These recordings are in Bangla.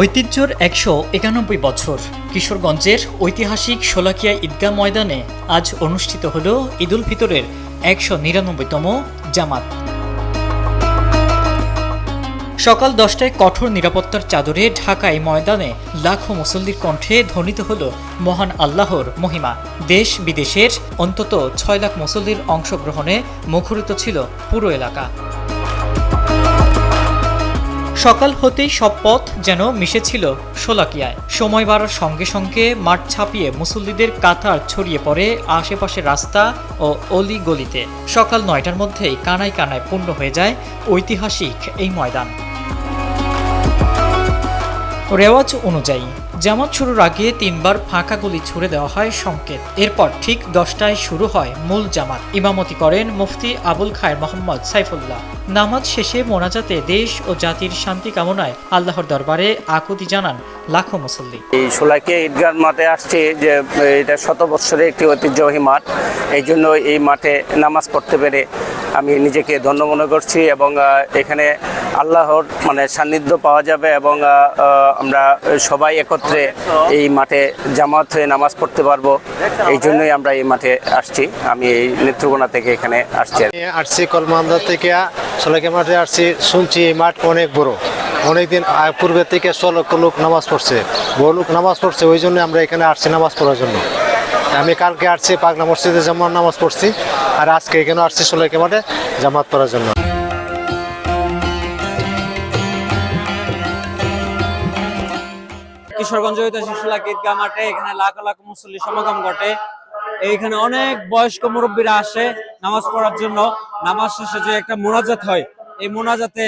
ঐতিহ্যর ১৯১ বছর কিশোরগঞ্জের ঐতিহাসিক শোলাকিয়া ঈদগাহ ময়দানে আজ অনুষ্ঠিত হল ঈদ উল ফিতরের ১৯৯তম জামাত। সকাল ১০টায় কঠোর নিরাপত্তার চাদরে ঢাকা এই ময়দানে লাখো মুসল্লির কণ্ঠে ধ্বনিত হল মহান আল্লাহর মহিমা। দেশ বিদেশের অন্তত ৬ লাখ মুসল্লির অংশগ্রহণে মুখরিত ছিল পুরো এলাকা। সকাল হতেই সব পথ যেন মিশেছিল শোলাকিয়ায়। সময় বাড়ার সঙ্গে সঙ্গে মাঠ ছাপিয়ে মুসল্লিদের কাতার ছড়িয়ে পড়ে আশেপাশের রাস্তা ও অলি গলিতে। সকাল ৯টার মধ্যেই কানায় কানায় পূর্ণ হয়ে যায় ঐতিহাসিক এই ময়দান। রেওয়াজ অনুযায়ী জামাত শুরুর আগে ৩বার ফাঁকা গুলি ছুড়ে দেওয়া হয় সংকেত। এরপর ঠিক ১০টায় শুরু হয় মূল জামাত। ইমামতি করেন মুফতি আবুল খায়ের মোহাম্মদ সাইফুল্লাহ। নামাজ শেষে মোনাজাতে দেশ ও জাতির শান্তি কামনায় আল্লাহর দরবারে আকুতি জানান লাখো মুসল্লি। এই শোলাকিয়া ঈদগাহ মাঠে আসছে যে এটা ১০০ বছরের একটি ঐতিহ্যবাহী মাঠ, এই জন্য এই মাঠে নামাজ পড়তে পেরে আমি নিজেকে ধন্য মনে করছি এবং এখানে আল্লাহর সান্নিধ্য পাওয়া যাবে এবং আমরা সবাই একত্রে এই মাঠে জামাত হয়ে নামাজ পড়তে পারবো। এই জন্যই আমরা এই মাঠে আসছি। আমি এই নেত্রকোনা থেকে এখানে আসছি কলমান্দা থেকে শোলাকিয়া মাঠে আসছি। শুনছি এই মাঠ অনেক বড়, অনেকদিন পূর্বে থেকে ১০ লক্ষ লোক নামাজ পড়ছে, বহু লোক নামাজ পড়ছে, ওই জন্য আমরা এখানে আসছি নামাজ পড়ার জন্য। আমি কালকে আসছি পাগলা মসজিদে জামাত নামাজ পড়ছি, আর আজকে এখানে আসছি শোলাকিয়া মাঠে জামাত পড়ার জন্য। কিশোরগঞ্জ ঐতিহাসিক শোলাকিয়া ঈদগাহ মাঠে এখানে লাখ লাখ মুসল্লি সমাগম ঘটে। এইখানে অনেক বয়স্ক মুরব্বীরা আসে নামাজ পড়ার জন্য। নামাজ শেষে যে একটা মোনাজাত হয়, এই মোনাজাতে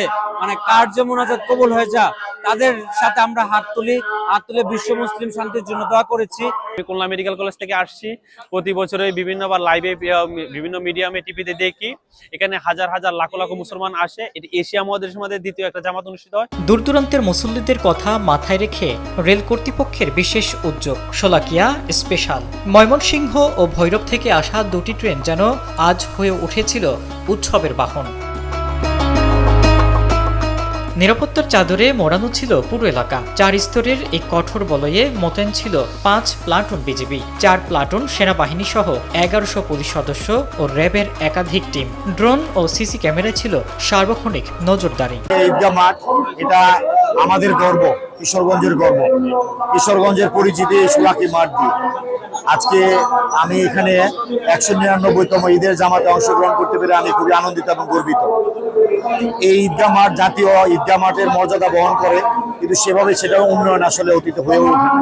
কার যে মোনাজাত কবুল হয়ে যা তাদের সাথে আমরা হাত তুলে বিশ্ব মুসলিম শান্তির জন্য দোয়া করেছি। খুলনা মেডিকেল কলেজ থেকে আসছি। প্রতি বছরে বিভিন্নবার লাইভে বিভিন্ন মিডিয়ামে টিভিতে দেখি এখানে হাজার হাজার লাখ লাখ মুসলমান আসে। এটি এশিয়া মহাদেশের মধ্যে দ্বিতীয় একটা জামাত অনুষ্ঠিত হয়। দূর দূরান্তের মুসল্লিদের কথা মাথায় রেখে রেল কর্তৃপক্ষের বিশেষ উদ্যোগ শোলাকিয়া স্পেশাল। ময়মনসিংহ ও ভৈরব থেকে আসা দুটি ট্রেন যেন আজ হয়ে উঠেছিল উৎসবের বাহন। নিরাপত্তার চাদরে মোড়ানো ছিল পুরো এলাকা। ৪ স্তরের এই কঠোর বলয়ে মোতায়েন ছিল 5 প্লাটুন বিজিবি, 4 প্লাটুন সেনাবাহিনী সহ ১১০০ পুলিশ সদস্য ও র্যাবের একাধিক টিম। ড্রোন ও সিসি ক্যামেরা ছিল সার্বক্ষণিক নজরদারি। ঈদগাহ মাঠ এটা আমাদের গর্ব, কিশোরগঞ্জের গর্ব, কিশোরগঞ্জের পরিচিতি শোলাকিয়া মাঠ দিয়ে। আজকে আমি এখানে ১৯৯তম ঈদের জামাতে অংশগ্রহণ করতে পেরে আমি খুবই আনন্দিত এবং গর্বিত। এই ঈদগাহ মাঠ জাতীয় ঈদগাহ মাঠের মর্যাদা বহন করে, কিন্তু সেভাবে সেটাও উন্নয়ন আসলে অতীত হয়ে ওঠে না।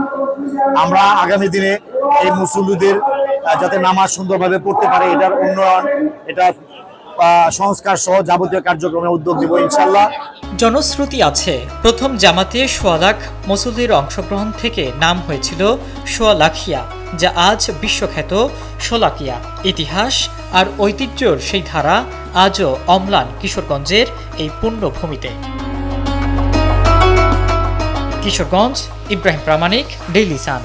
আমরা আগামী দিনে এই মুসল্লিদের যাতে নামাজ সুন্দরভাবে পড়তে পারে এটার উন্নয়ন, এটা সংস্কার সহ যাবতীয় কার্যক্রমে উদ্যোগ দেব ইনশাল্লাহ। জনশ্রুতি আছে প্রথম জামাতে ১০০ লাখ মুসল্লির অংশগ্রহণ থেকে নাম হয়েছিল শোলাকিয়া, যা আজ বিশ্বখ্যাত শোলাকিয়া। ইতিহাস আর ঐতিহ্যর সেই ধারা আজও অম্লান কিশোরগঞ্জের এই পুণ্যভূমিতে। কিশোরগঞ্জ, ইব্রাহিম প্রামাণিক, ডেইলি সান।